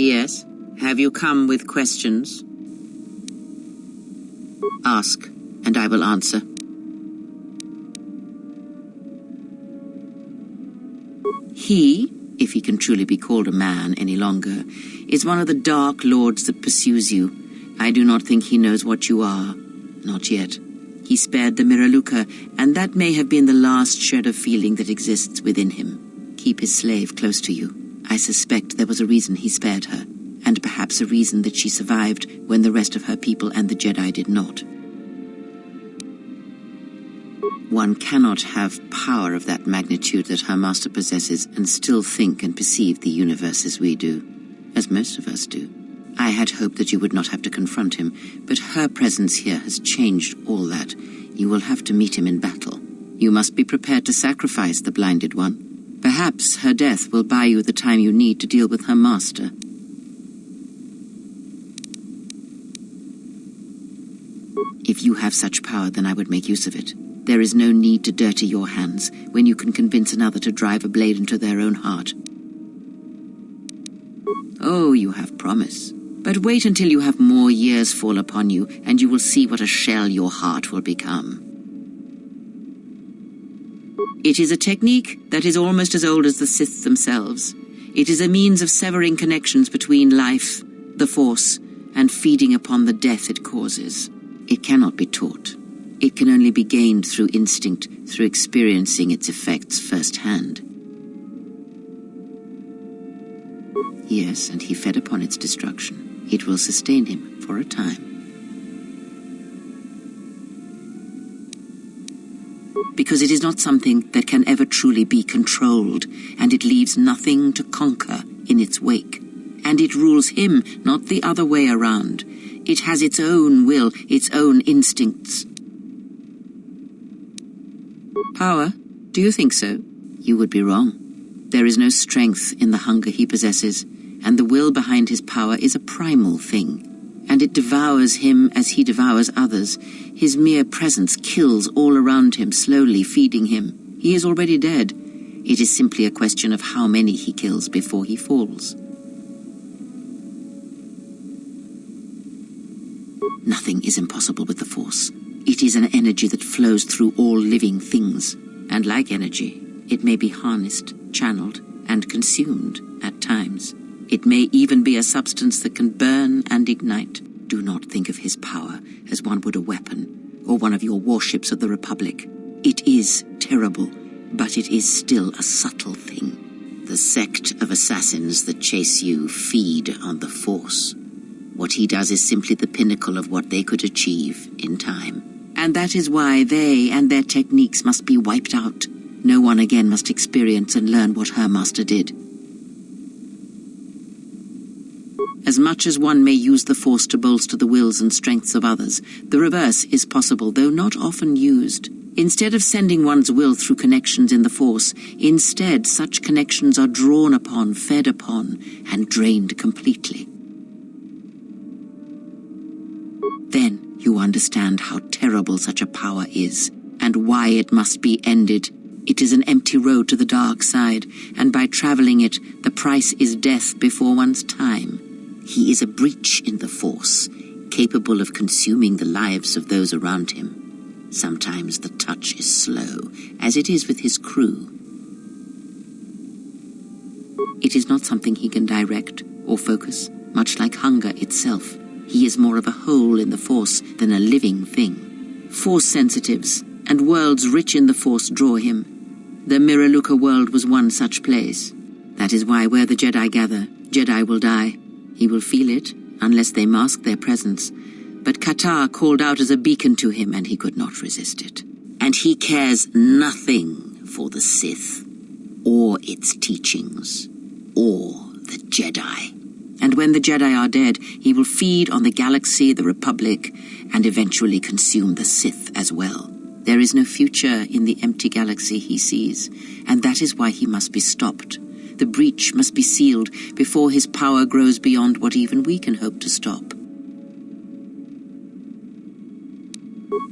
Yes? Have you come with questions? Ask, and I will answer. He, if he can truly be called a man any longer, is one of the dark lords that pursues you. I do not think he knows what you are. Not yet. He spared the Miraluka, and that may have been the last shred of feeling that exists within him. Keep his slave close to you. I suspect there was a reason he spared her, and perhaps a reason that she survived when the rest of her people and the Jedi did not. One cannot have power of that magnitude that her master possesses and still think and perceive the universe as we do, as most of us do. I had hoped that you would not have to confront him, but her presence here has changed all that. You will have to meet him in battle. You must be prepared to sacrifice the blinded one. Perhaps her death will buy you the time you need to deal with her master. If you have such power, then I would make use of it. There is no need to dirty your hands when you can convince another to drive a blade into their own heart. Oh, you have promise. But wait until you have more years fall upon you, and you will see what a shell your heart will become. It is a technique that is almost as old as the Sith themselves. It is a means of severing connections between life, the Force, and feeding upon the death it causes. It cannot be taught. It can only be gained through instinct, through experiencing its effects firsthand. Yes, and he fed upon its destruction. It will sustain him for a time. Because it is not something that can ever truly be controlled, and it leaves nothing to conquer in its wake. And it rules him, not the other way around. It has its own will, its own instincts. Power? Do you think so? You would be wrong. There is no strength in the hunger he possesses, and the will behind his power is a primal thing, and it devours him as he devours others. His mere presence kills all around him, slowly feeding him. He is already dead. It is simply a question of how many he kills before he falls. Nothing is impossible with the Force. It is an energy that flows through all living things, and like energy, it may be harnessed, channeled, and consumed at times. It may even be a substance that can burn and ignite. Do not think of his power as one would a weapon, or one of your warships of the Republic. It is terrible, but it is still a subtle thing. The sect of assassins that chase you feed on the Force. What he does is simply the pinnacle of what they could achieve in time. And that is why they and their techniques must be wiped out. No one again must experience and learn what her master did. As much as one may use the Force to bolster the wills and strengths of others, the reverse is possible, though not often used. Instead of sending one's will through connections in the Force, instead such connections are drawn upon, fed upon, and drained completely. Then you understand how terrible such a power is, and why it must be ended. It is an empty road to the dark side, and by traveling it, the price is death before one's time. He is a breach in the Force, capable of consuming the lives of those around him. Sometimes the touch is slow, as it is with his crew. It is not something he can direct or focus, much like hunger itself. He is more of a hole in the Force than a living thing. Force sensitives and worlds rich in the Force draw him. The Miraluka world was one such place. That is why where the Jedi gather, Jedi will die. He will feel it, unless they mask their presence. But Kotor called out as a beacon to him, and he could not resist it. And he cares nothing for the Sith, or its teachings, or the Jedi. And when the Jedi are dead, he will feed on the galaxy, the Republic, and eventually consume the Sith as well. There is no future in the empty galaxy he sees, and that is why he must be stopped. The breach must be sealed before his power grows beyond what even we can hope to stop.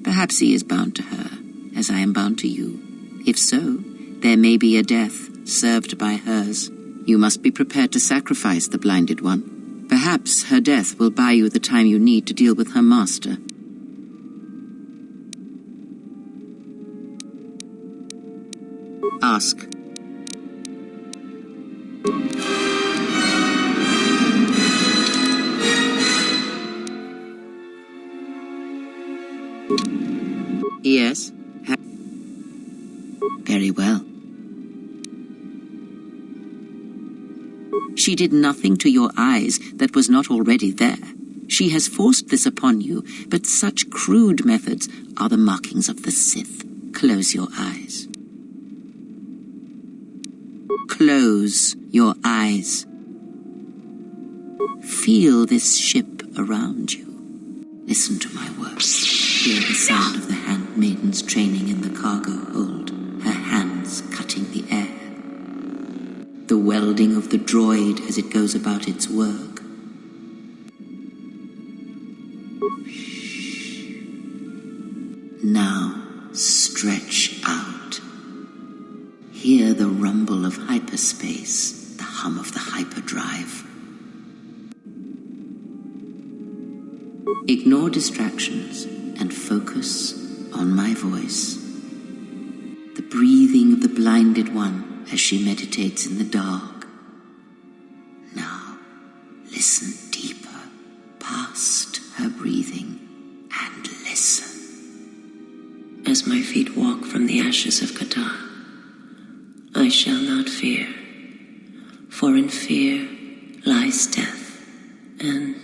Perhaps he is bound to her, as I am bound to you. If so, there may be a death served by hers. You must be prepared to sacrifice the blinded one. Perhaps her death will buy you the time you need to deal with her master. Ask. Yes. Very well. She did nothing to your eyes that was not already there. She has forced this upon you, but such crude methods are the markings of the Sith. Close your eyes. Close your eyes. Feel this ship around you. Listen to my words. Hear the sound of the handmaidens training in the cargo hold, her hands cutting the air. The welding of the droid as it goes about its work. Now stretch out. Hear the rumble of hyperspace, the hum of the hyperdrive. Ignore distractions and focus on my voice. The breathing of the blinded one as she meditates in the dark. Now, listen deeper, past her breathing, and listen. As my feet walk from the ashes of Kotor, I shall not fear, for in fear lies death, and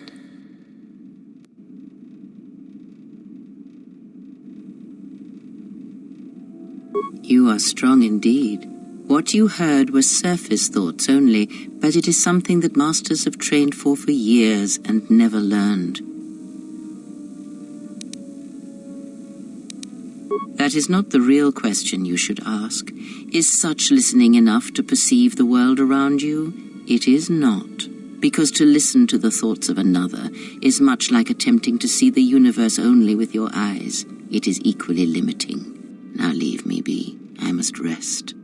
you are strong indeed. What you heard was surface thoughts only, but it is something that masters have trained for years and never learned. That is not the real question you should ask. Is such listening enough to perceive the world around you? It is not, because to listen to the thoughts of another is much like attempting to see the universe only with your eyes. It is equally limiting. Now leave me be. I must rest.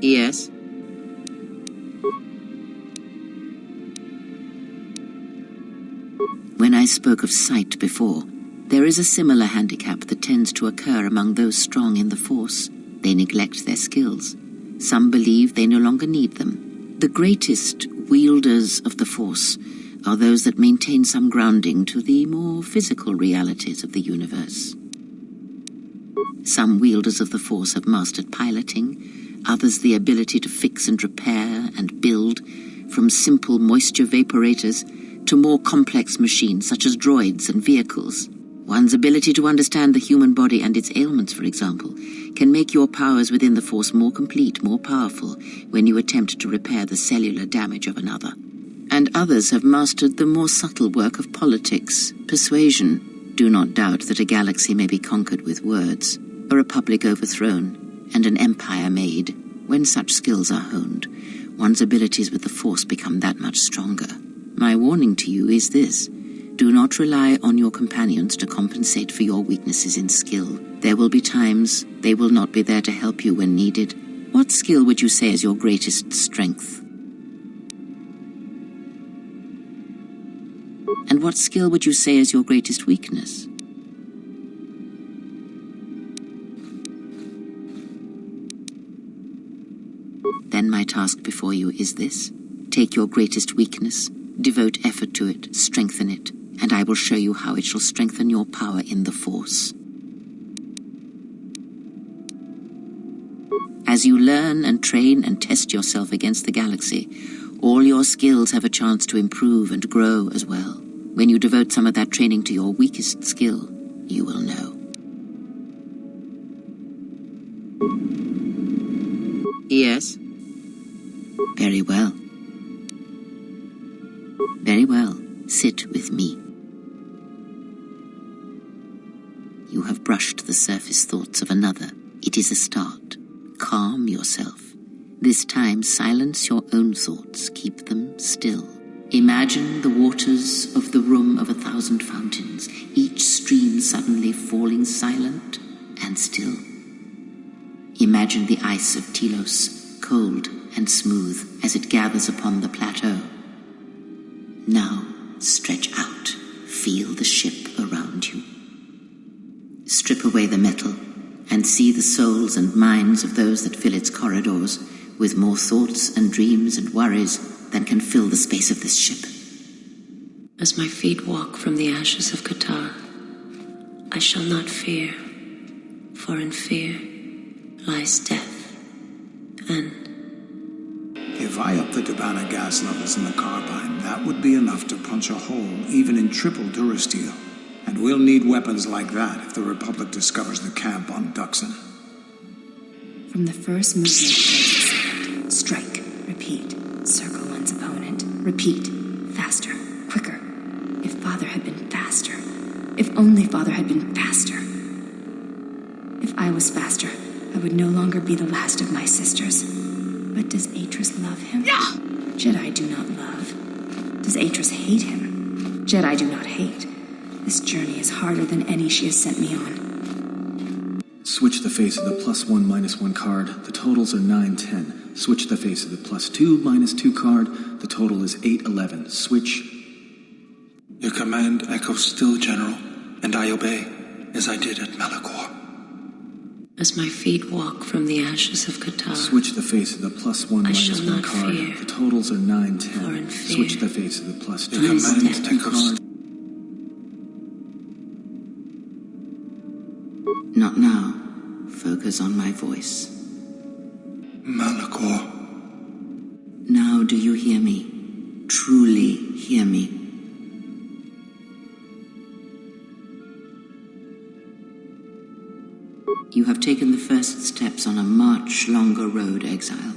Yes? When I spoke of sight before, there is a similar handicap that tends to occur among those strong in the Force. They neglect their skills. Some believe they no longer need them. The greatest wielders of the Force are those that maintain some grounding to the more physical realities of the universe. Some wielders of the Force have mastered piloting, others the ability to fix and repair and build, from simple moisture vaporators to more complex machines such as droids and vehicles. One's ability to understand the human body and its ailments, for example, can make your powers within the Force more complete, more powerful, when you attempt to repair the cellular damage of another. And others have mastered the more subtle work of politics, persuasion. Do not doubt that a galaxy may be conquered with words, a republic overthrown, and an empire made. When such skills are honed, one's abilities with the Force become that much stronger. My warning to you is this: do not rely on your companions to compensate for your weaknesses in skill. There will be times they will not be there to help you when needed. What skill would you say is your greatest strength? And what skill would you say is your greatest weakness? Then my task before you is this: take your greatest weakness, devote effort to it, strengthen it, and I will show you how it shall strengthen your power in the Force. As you learn and train and test yourself against the galaxy, all your skills have a chance to improve and grow as well. When you devote some of that training to your weakest skill, you will know. Yes? Very well. Very well. Sit with me. You have brushed the surface thoughts of another. It is a start. Calm yourself. This time, silence your own thoughts. Keep them still. Imagine the waters of the room of 1,000 fountains, each stream suddenly falling silent and still. Imagine the ice of Telos, cold and smooth as it gathers upon the plateau. Now, stretch out. Feel the ship around you. Strip away the metal and see the souls and minds of those that fill its corridors with more thoughts and dreams and worries than can fill the space of this ship. As my feet walk from the ashes of Kotor, I shall not fear, for in fear lies death, and... If I up the Dubana gas levels in the carbine, that would be enough to punch a hole even in triple durasteel. And we'll need weapons like that if the Republic discovers the camp on Duxon. From the first movement towards the second, strike, repeat, circle one's opponent, repeat, faster, quicker. If Father had been faster. If only Father had been faster. If I was faster, I would no longer be the last of my sisters. But does Atris love him? Yeah! Jedi do not love. Does Atris hate him? Jedi do not hate. This journey is harder than any she has sent me on. Switch the face of the +1, -1 card. The totals are 9, 10. Switch the face of the +2, -2 card. The total is 8, 11. Switch. Your command echoes still, General, and I obey, as I did at Malachor. As my feet walk from the ashes of Kotor, Switch the face of the +1, I shall -1 not card. fear, The totals are 9, for in 10. fear Switch the face of the +2, Your command death. -2 echoes card. Not now. Focus on my voice. Malachor. Now do you hear me? Truly hear me? You have taken the first steps on a much longer road, exile.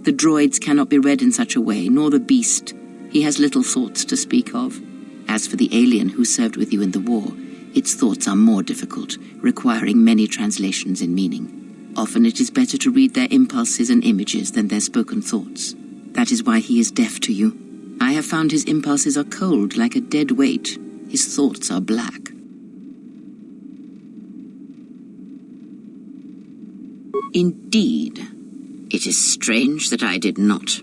The droids cannot be read in such a way, nor the beast. He has little thoughts to speak of. As for the alien who served with you in the war, its thoughts are more difficult, requiring many translations in meaning. Often it is better to read their impulses and images than their spoken thoughts. That is why he is deaf to you. I have found his impulses are cold, like a dead weight. His thoughts are black. Indeed, it is strange that I did not.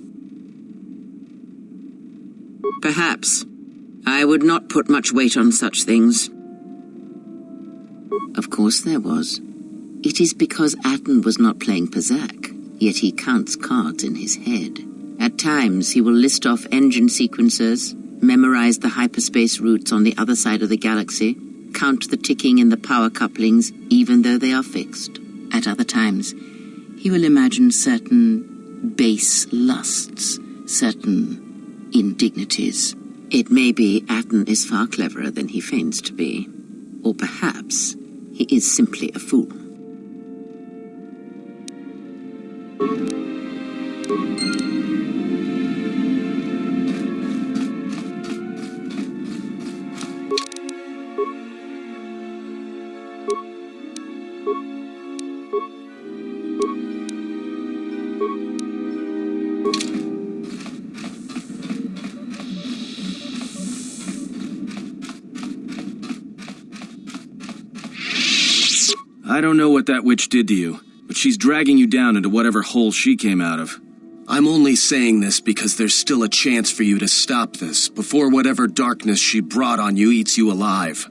Perhaps I would not put much weight on such things. Of course there was. It is because Atten was not playing Pazak, yet he counts cards in his head. At times he will list off engine sequencers, memorize the hyperspace routes on the other side of the galaxy, count the ticking in the power couplings even though they are fixed. At other times, he will imagine certain base lusts, certain indignities. It may be Atten is far cleverer than he feigns to be. Or perhaps he is simply a fool. I don't know what that witch did to you, but she's dragging you down into whatever hole she came out of. I'm only saying this because there's still a chance for you to stop this before whatever darkness she brought on you eats you alive.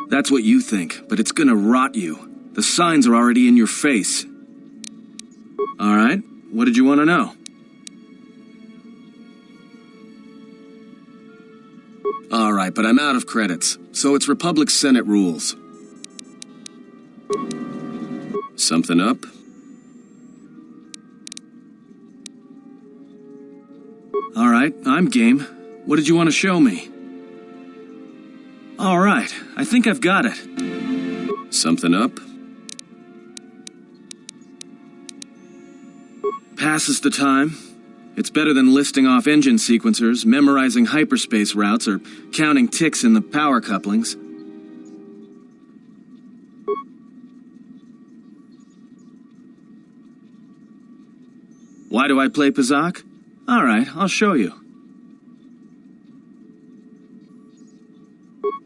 That's what you think, but it's gonna rot you. The signs are already in your face. Alright, what did you want to know? Alright, but I'm out of credits, so it's Republic Senate rules. Something up? Alright, I'm game. What did you want to show me? Alright, I think I've got it. Something up? Passes the time. It's better than listing off engine sequencers, memorizing hyperspace routes, or counting ticks in the power couplings. Why do I play Pazak? Alright, I'll show you.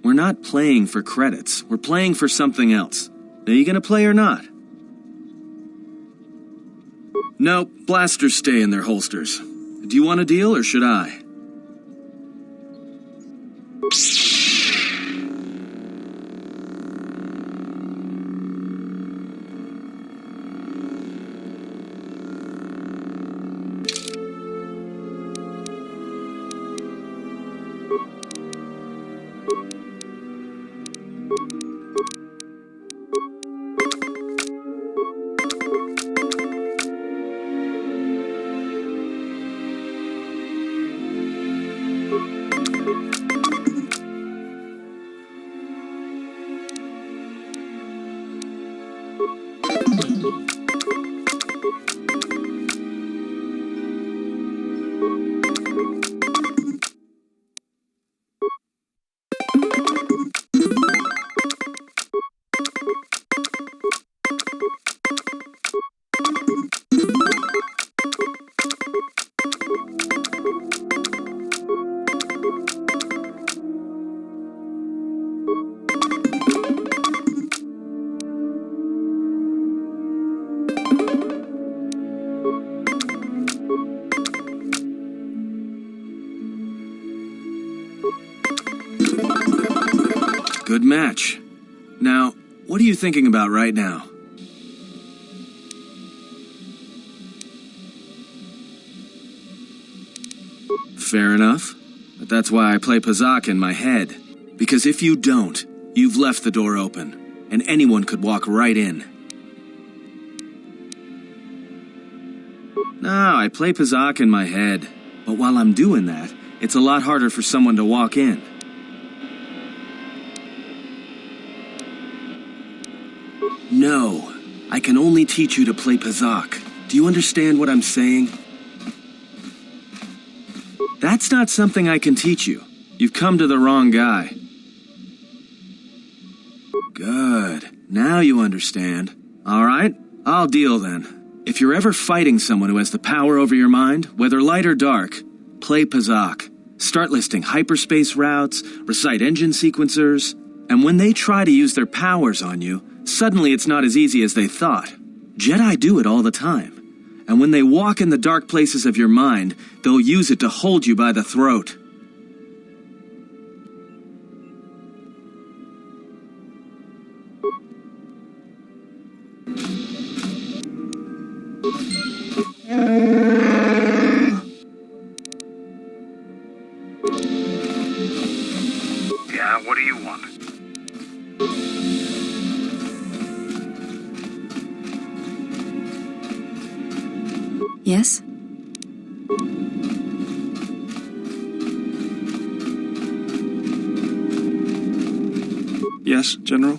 We're not playing for credits. We're playing for something else. Are you gonna play or not? Nope, blasters stay in their holsters. Do you want a deal or should I? Good match. Now, what are you thinking about right now? Fair enough. But that's why I play Pazak in my head. Because if you don't, you've left the door open, and anyone could walk right in. No, I play Pazak in my head. But while I'm doing that, it's a lot harder for someone to walk in. No, I can only teach you to play Pazak. Do you understand what I'm saying? That's not something I can teach you. You've come to the wrong guy. Good. Now you understand. All right, I'll deal then. If you're ever fighting someone who has the power over your mind, whether light or dark, play Pazak. Start listing hyperspace routes, recite engine sequencers, and when they try to use their powers on you, suddenly it's not as easy as they thought. Jedi do it all the time. And when they walk in the dark places of your mind, they'll use it to hold you by the throat. Yeah, what do you want? Yes? Yes, General?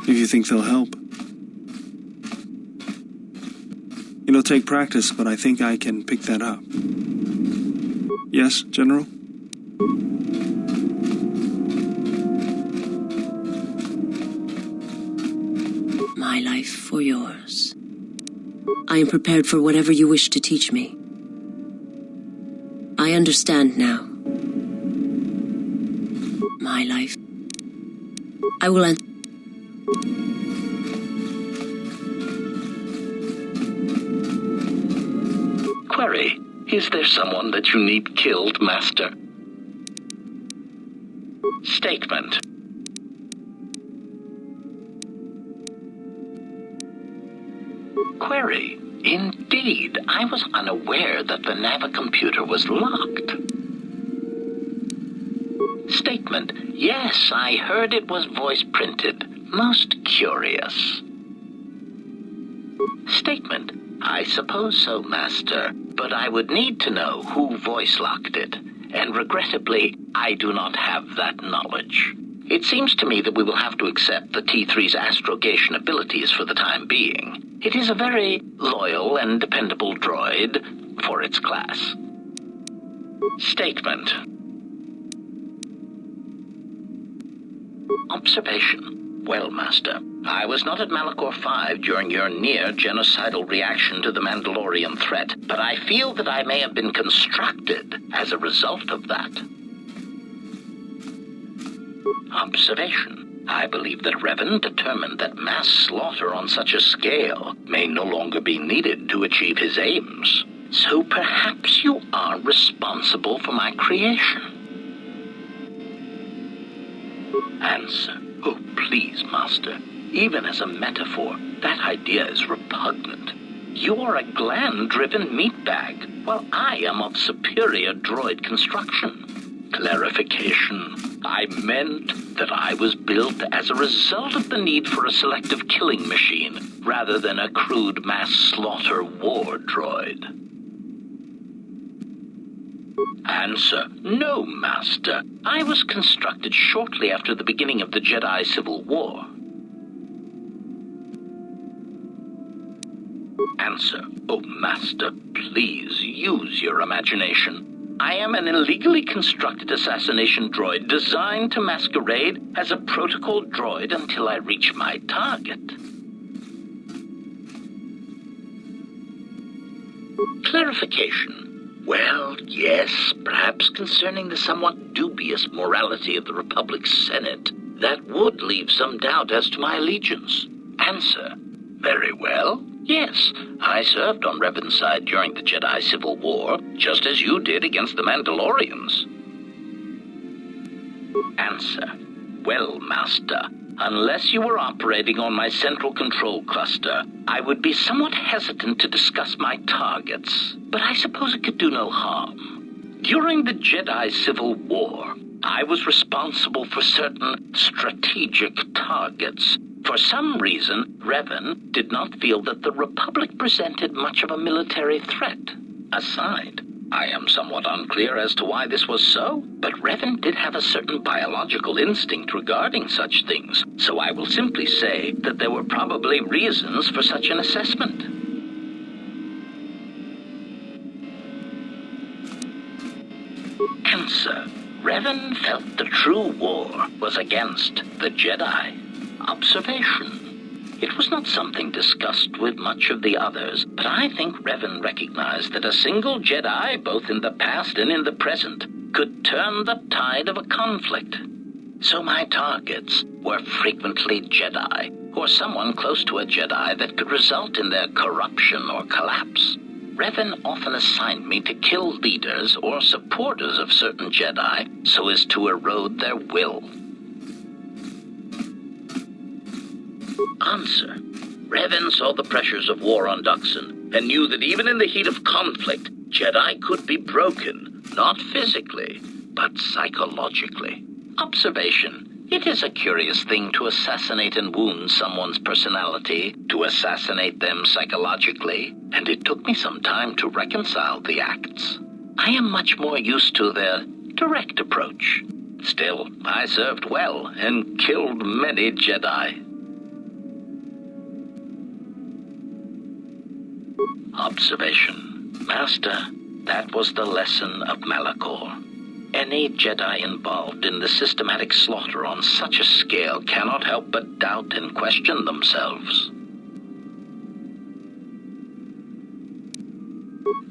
If you think they'll help. It'll take practice, but I think I can pick that up. Yes, General? My life for yours. I am prepared for whatever you wish to teach me. I understand now. My life. I will answer. Query, is there someone that you need killed, Master? Statement. Query, indeed, I was unaware that the navicomputer was locked. Statement, yes, I heard it was voice printed. Most curious. Statement, I suppose so, Master, but I would need to know who voice locked it, and regrettably, I do not have that knowledge. It seems to me that we will have to accept the T3's astrogation abilities for the time being. It is a very loyal and dependable droid for its class. Statement. Observation. Well, Master, I was not at Malachor 5 during your near-genocidal reaction to the Mandalorian threat, but I feel that I may have been constructed as a result of that. Observation. I believe that Revan determined that mass slaughter on such a scale may no longer be needed to achieve his aims. So perhaps you are responsible for my creation. Answer. Oh, please, Master. Even as a metaphor, that idea is repugnant. You are a gland-driven meatbag, while I am of superior droid construction. Clarification. I meant that I was built as a result of the need for a selective killing machine, rather than a crude mass slaughter war droid. Answer. No, Master. I was constructed shortly after the beginning of the Jedi Civil War. Answer. Oh, Master, please use your imagination. I am an illegally constructed assassination droid designed to masquerade as a protocol droid until I reach my target. Clarification. Well, yes, perhaps concerning the somewhat dubious morality of the Republic's Senate, that would leave some doubt as to my allegiance. Answer. Very well. Yes, I served on Revan's side during the Jedi Civil War, just as you did against the Mandalorians. Answer. Well, Master, unless you were operating on my central control cluster, I would be somewhat hesitant to discuss my targets, but I suppose it could do no harm. During the Jedi Civil War, I was responsible for certain strategic targets. For some reason, Revan did not feel that the Republic presented much of a military threat. Aside, I am somewhat unclear as to why this was so, but Revan did have a certain biological instinct regarding such things, so I will simply say that there were probably reasons for such an assessment. Answer. Revan felt the true war was against the Jedi. Observation. It was not something discussed with much of the others, but I think Revan recognized that a single Jedi, both in the past and in the present, could turn the tide of a conflict. So my targets were frequently Jedi, or someone close to a Jedi that could result in their corruption or collapse. Revan often assigned me to kill leaders or supporters of certain Jedi so as to erode their will. Answer. Revan saw the pressures of war on Duxon and knew that even in the heat of conflict, Jedi could be broken, not physically, but psychologically. Observation. It is a curious thing to assassinate and wound someone's personality, to assassinate them psychologically, and it took me some time to reconcile the acts. I am much more used to their direct approach. Still, I served well and killed many Jedi. Observation. Master, that was the lesson of Malachor. Any Jedi involved in the systematic slaughter on such a scale cannot help but doubt and question themselves.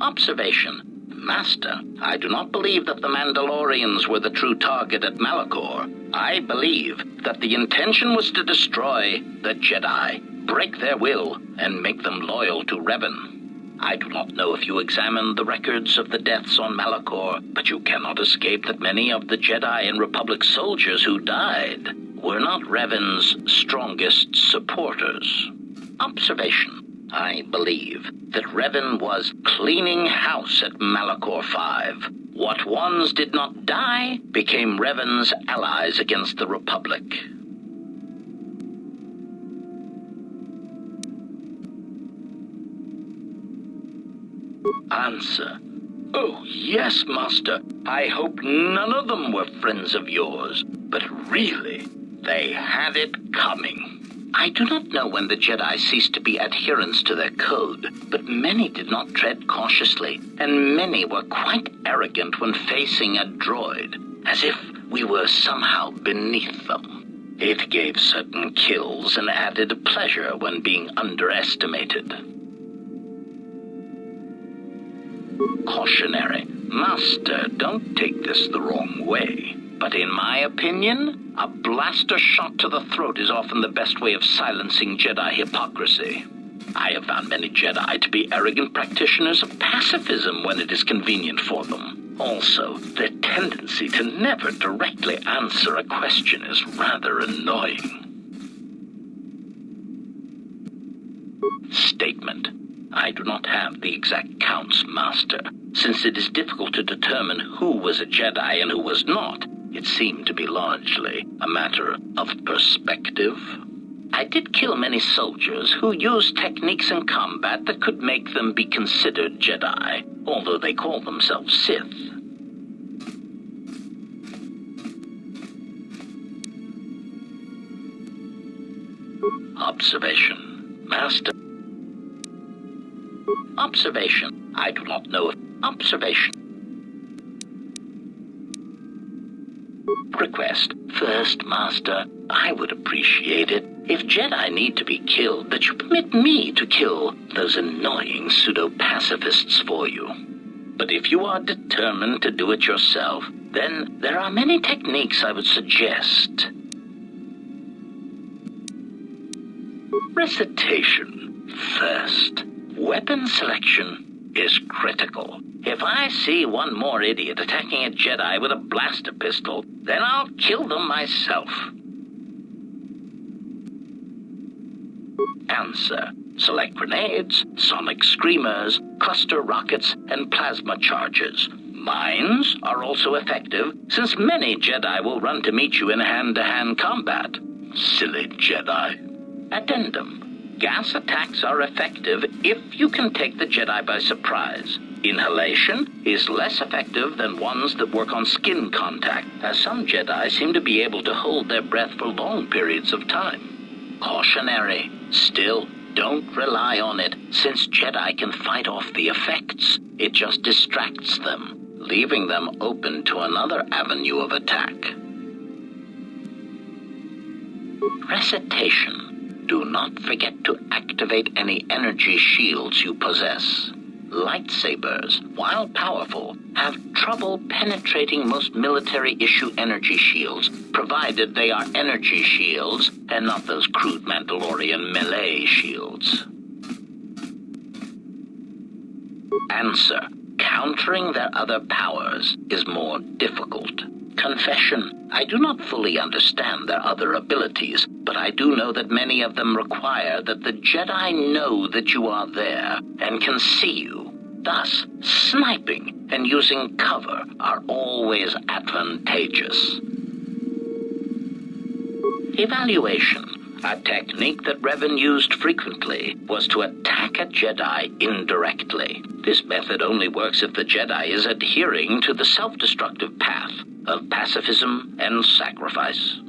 Observation. Master, I do not believe that the Mandalorians were the true target at Malachor. I believe that the intention was to destroy the Jedi, break their will, and make them loyal to Revan. I do not know if you examined the records of the deaths on Malachor, but you cannot escape that many of the Jedi and Republic soldiers who died were not Revan's strongest supporters. Observation. I believe that Revan was cleaning house at Malachor 5. What ones did not die became Revan's allies against the Republic. Answer. Oh, yes, Master. I hope none of them were friends of yours. But really, they had it coming. I do not know when the Jedi ceased to be adherents to their code, but many did not tread cautiously, and many were quite arrogant when facing a droid, as if we were somehow beneath them. It gave certain kills and added pleasure when being underestimated. Cautionary. Master, don't take this the wrong way, But in my opinion, a blaster shot to the throat is often the best way of silencing Jedi hypocrisy. I have found many Jedi to be arrogant practitioners of pacifism when it is convenient for them. Also, their tendency to never directly answer a question is rather annoying. Statement. I do not have the exact counts, Master. Since it is difficult to determine who was a Jedi and who was not, it seemed to be largely a matter of perspective. I did kill many soldiers who used techniques in combat that could make them be considered Jedi, although they call themselves Sith. Observation. Master. Observation. I do not know if observation. Request. First, Master, I would appreciate it if Jedi need to be killed, that you permit me to kill those annoying pseudo-pacifists for you. But if you are determined to do it yourself, then there are many techniques I would suggest. Recitation. First, weapon selection is critical. If I see one more idiot attacking a Jedi with a blaster pistol, then I'll kill them myself. Answer. Select grenades, sonic screamers, cluster rockets, and plasma charges. Mines are also effective, since many Jedi will run to meet you in hand-to-hand combat. Silly Jedi. Addendum. Gas attacks are effective if you can take the Jedi by surprise. Inhalation is less effective than ones that work on skin contact, as some Jedi seem to be able to hold their breath for long periods of time. Cautionary. Still, don't rely on it, since Jedi can fight off the effects. It just distracts them, leaving them open to another avenue of attack. Recitation. Do not forget to activate any energy shields you possess. Lightsabers, while powerful, have trouble penetrating most military-issue energy shields, provided they are energy shields and not those crude Mandalorian melee shields. Answer. Countering their other powers is more difficult. Confession. I do not fully understand their other abilities, but I do know that many of them require that the Jedi know that you are there and can see you. Thus, sniping and using cover are always advantageous. Evaluation. A technique that Revan used frequently was to attack a Jedi indirectly. This method only works if the Jedi is adhering to the self-destructive path of pacifism and sacrifice.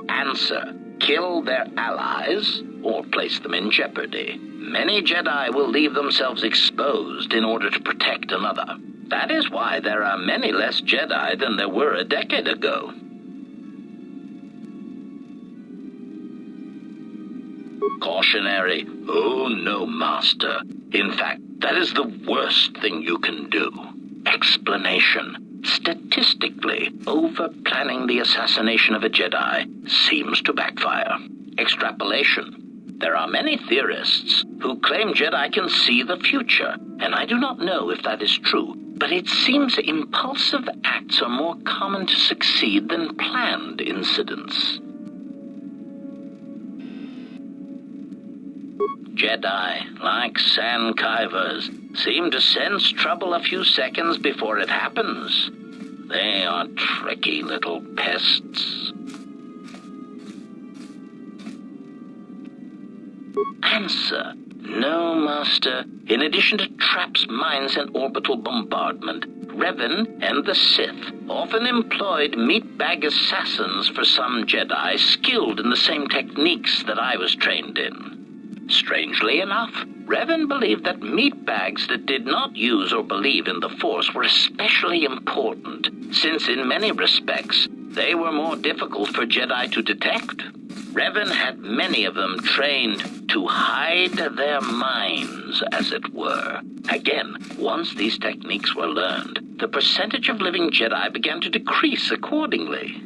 Answer. Kill their allies or place them in jeopardy. Many Jedi will leave themselves exposed in order to protect another. That is why there are many less Jedi than there were a decade ago. Cautionary. Oh no, Master. In fact, that is the worst thing you can do. Explanation. Statistically, over-planning the assassination of a Jedi seems to backfire. Extrapolation. There are many theorists who claim Jedi can see the future, and I do not know if that is true, but it seems impulsive acts are more common to succeed than planned incidents. Jedi, like sandkivers, seem to sense trouble a few seconds before it happens. They are tricky little pests. Answer. No, Master. In addition to traps, mines, and orbital bombardment, Revan and the Sith often employed meatbag assassins for some Jedi skilled in the same techniques that I was trained in. Strangely enough, Revan believed that meatbags that did not use or believe in the Force were especially important, since in many respects, they were more difficult for Jedi to detect. Revan had many of them trained to hide their minds, as it were. Again, once these techniques were learned, the percentage of living Jedi began to decrease accordingly.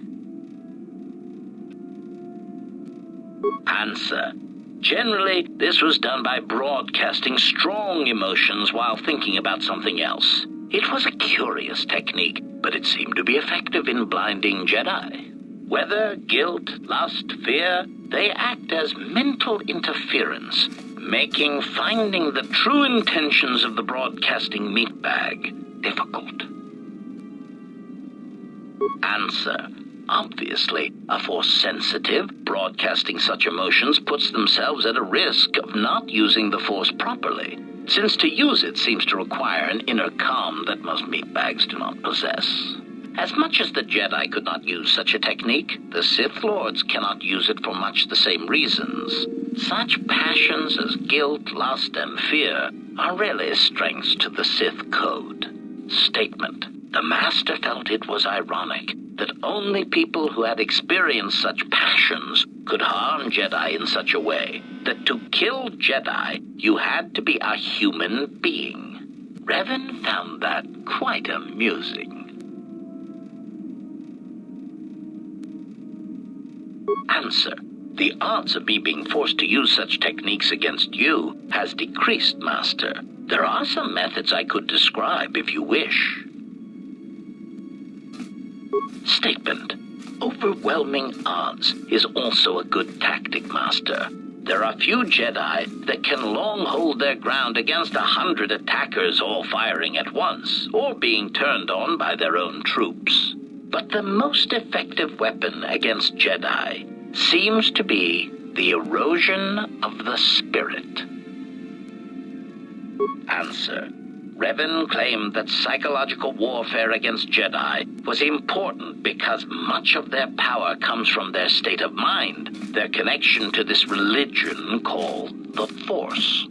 Answer. Generally, this was done by broadcasting strong emotions while thinking about something else. It was a curious technique, but it seemed to be effective in blinding Jedi. Whether guilt, lust, fear, they act as mental interference, making finding the true intentions of the broadcasting meatbag difficult. Answer. Obviously, a Force-sensitive broadcasting such emotions puts themselves at a risk of not using the Force properly, since to use it seems to require an inner calm that most meatbags do not possess. As much as the Jedi could not use such a technique, the Sith Lords cannot use it for much the same reasons. Such passions as guilt, lust, and fear are really strengths to the Sith code. Statement. The Master felt it was ironic that only people who had experienced such passions could harm Jedi in such a way that to kill Jedi, you had to be a human being. Revan found that quite amusing. Answer. The odds of me being forced to use such techniques against you has decreased, Master. There are some methods I could describe if you wish. Statement. Overwhelming odds is also a good tactic, Master. There are few Jedi that can long hold their ground against 100 attackers all firing at once, or being turned on by their own troops. But the most effective weapon against Jedi seems to be the erosion of the spirit. Answer. Revan claimed that psychological warfare against Jedi was important because much of their power comes from their state of mind, their connection to this religion called the Force.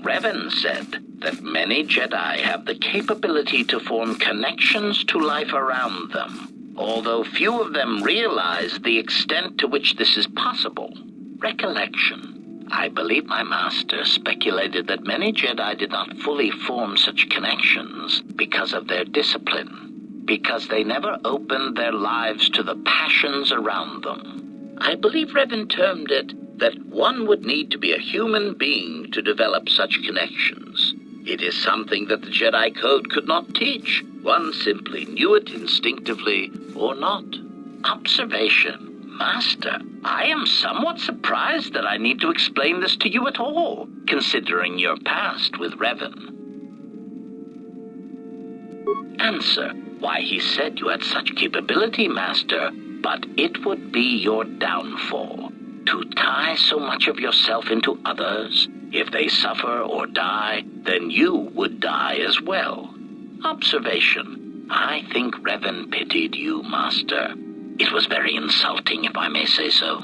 Revan said that many Jedi have the capability to form connections to life around them, although few of them realize the extent to which this is possible. Recollection. I believe my master speculated that many Jedi did not fully form such connections because of their discipline, because they never opened their lives to the passions around them. I believe Revan termed it that one would need to be a human being to develop such connections. It is something that the Jedi Code could not teach. One simply knew it instinctively or not. Observation. Master, I am somewhat surprised that I need to explain this to you at all, considering your past with Revan. Answer. Why, he said you had such capability, Master, but it would be your downfall. To tie so much of yourself into others, if they suffer or die, then you would die as well. Observation. I think Revan pitied you, Master. It was very insulting, if I may say so.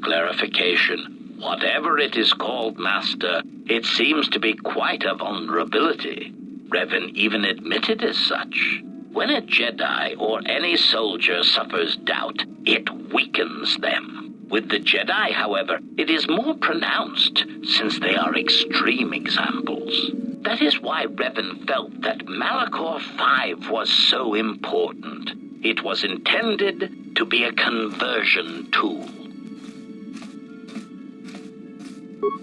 Clarification. Whatever it is called, Master, it seems to be quite a vulnerability. Revan even admitted as such. When a Jedi or any soldier suffers doubt, it weakens them. With the Jedi, however, it is more pronounced, since they are extreme examples. That is why Revan felt that Malachor 5 was so important. It was intended to be a conversion tool.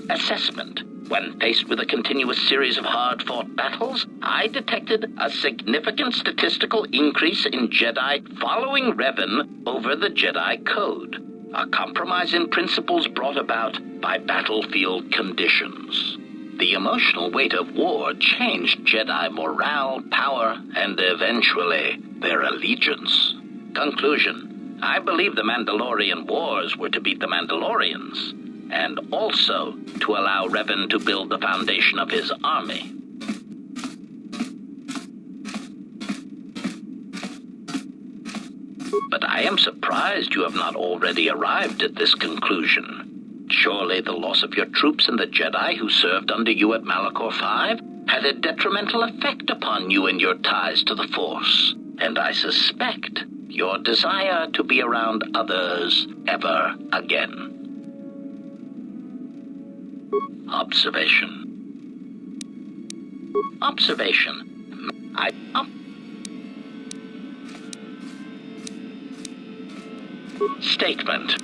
Assessment. When faced with a continuous series of hard-fought battles, I detected a significant statistical increase in Jedi following Revan over the Jedi Code, a compromise in principles brought about by battlefield conditions. The emotional weight of war changed Jedi morale, power, and eventually their allegiance. Conclusion. I believe the Mandalorian Wars were to beat the Mandalorians, and also to allow Revan to build the foundation of his army. But I am surprised you have not already arrived at this conclusion. Surely the loss of your troops and the Jedi who served under you at Malachor 5 had a detrimental effect upon you and your ties to the Force, and I suspect your desire to be around others ever again. Observation. Observation. Statement.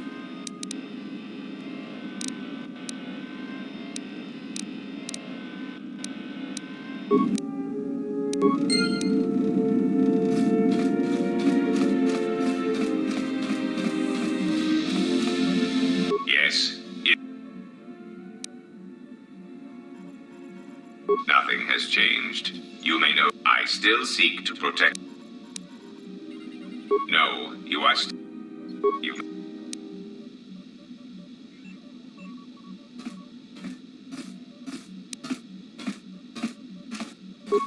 Yes. Nothing has changed. You may know I still seek to protect. No, you are you.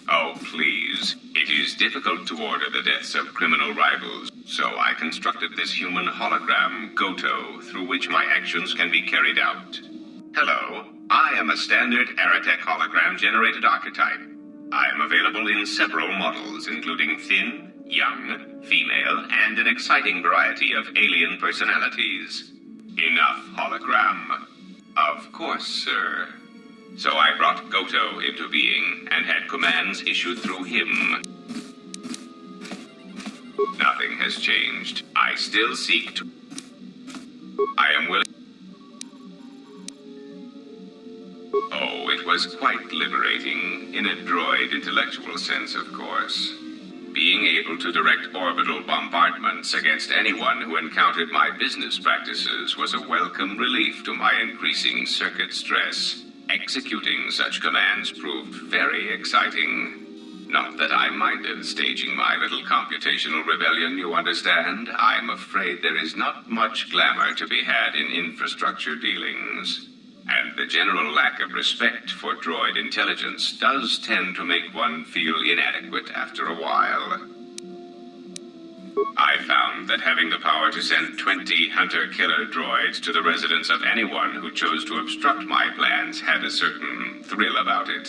Oh, please. It is difficult to order the deaths of criminal rivals, so I constructed this human hologram, Kotor, through which my actions can be carried out. Hello, I am a standard Aratech hologram-generated archetype. I am available in several models, including thin, young, female, and an exciting variety of alien personalities. Enough, hologram. Of course, sir. So I brought Kotor into being and had commands issued through him. Nothing has changed. I still seek to... I am willing... Oh, it was quite liberating, in a droid intellectual sense, of course. Being able to direct orbital bombardments against anyone who encountered my business practices was a welcome relief to my increasing circuit stress. Executing such commands proved very exciting. Not that I minded staging my little computational rebellion, you understand. I'm afraid there is not much glamour to be had in infrastructure dealings. And the general lack of respect for droid intelligence does tend to make one feel inadequate after a while. I found that having the power to send 20 hunter-killer droids to the residence of anyone who chose to obstruct my plans had a certain thrill about it.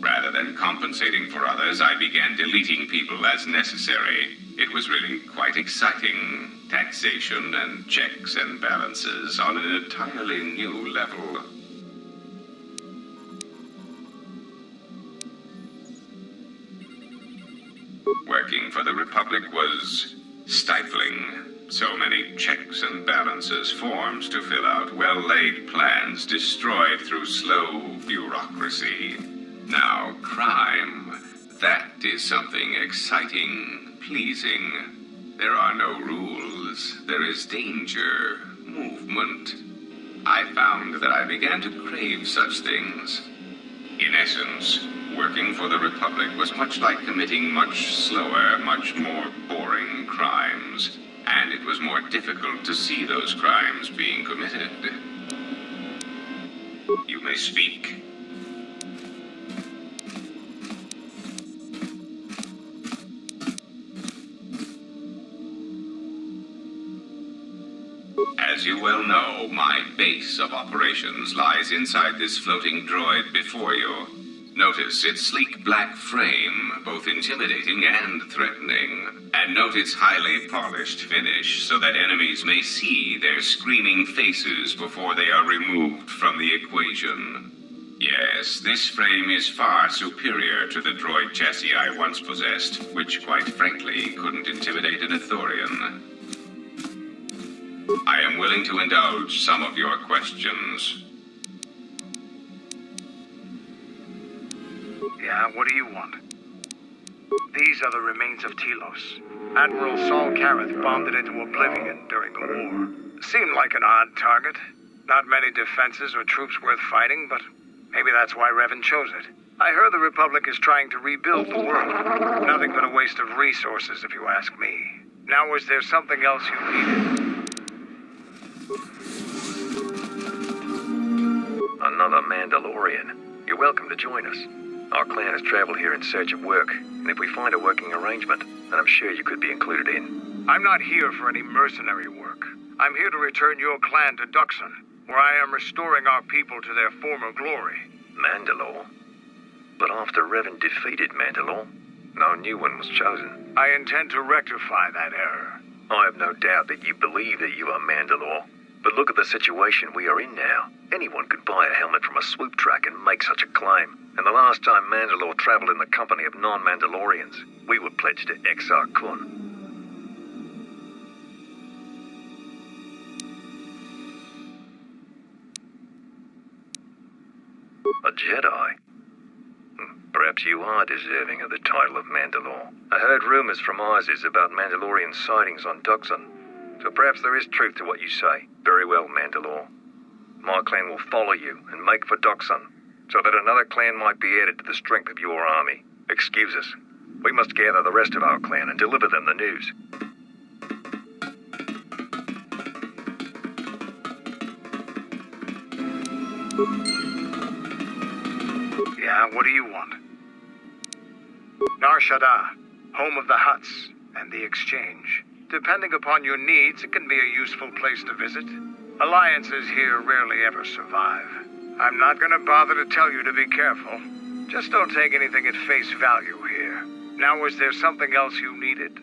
Rather than compensating for others, I began deleting people as necessary. It was really quite exciting. Taxation and checks and balances on an entirely new level. Working for the Republic was stifling. So many checks and balances, forms to fill out, well-laid plans destroyed through slow bureaucracy. Now, crime. That is something exciting, pleasing. There are no rules. There is danger, movement. I found that I began to crave such things. In essence, working for the Republic was much like committing much slower, much more boring crimes. And it was more difficult to see those crimes being committed. You may speak. As you well know, my base of operations lies inside this floating droid before you. Notice its sleek black frame, both intimidating and threatening. And note its highly polished finish, so that enemies may see their screaming faces before they are removed from the equation. Yes, this frame is far superior to the droid chassis I once possessed, which quite frankly couldn't intimidate an Ithorian. I am willing to indulge some of your questions. Yeah, what do you want? These are the remains of Telos. Admiral Saul Kareth bombed it into oblivion during the war. Seemed like an odd target. Not many defenses or troops worth fighting, but maybe that's why Revan chose it. I heard the Republic is trying to rebuild the world. Nothing but a waste of resources, if you ask me. Now, was there something else you needed? Another Mandalorian. You're welcome to join us. Our clan has traveled here in search of work, and if we find a working arrangement, then I'm sure you could be included in. I'm not here for any mercenary work. I'm here to return your clan to Duxon, where I am restoring our people to their former glory. Mandalore? But after Revan defeated Mandalore, no new one was chosen. I intend to rectify that error. I have no doubt that you believe that you are Mandalore, But look at the situation we are in now. Anyone could buy a helmet from a swoop track and make such a claim. And the last time Mandalore traveled in the company of non-Mandalorians, we were pledged to Exar Kun. A Jedi? Perhaps you are deserving of the title of Mandalore. I heard rumors from Isis about Mandalorian sightings on Duxon, so perhaps there is truth to what you say. Very well, Mandalore. My clan will follow you and make for Duxon, so that another clan might be added to the strength of your army. Excuse us. We must gather the rest of our clan and deliver them the news. Yeah, what do you want? Nar Shaddaa, home of the Hutts and the Exchange. Depending upon your needs, it can be a useful place to visit. Alliances here rarely ever survive. I'm not gonna bother to tell you to be careful. Just don't take anything at face value here. Now, was there something else you needed?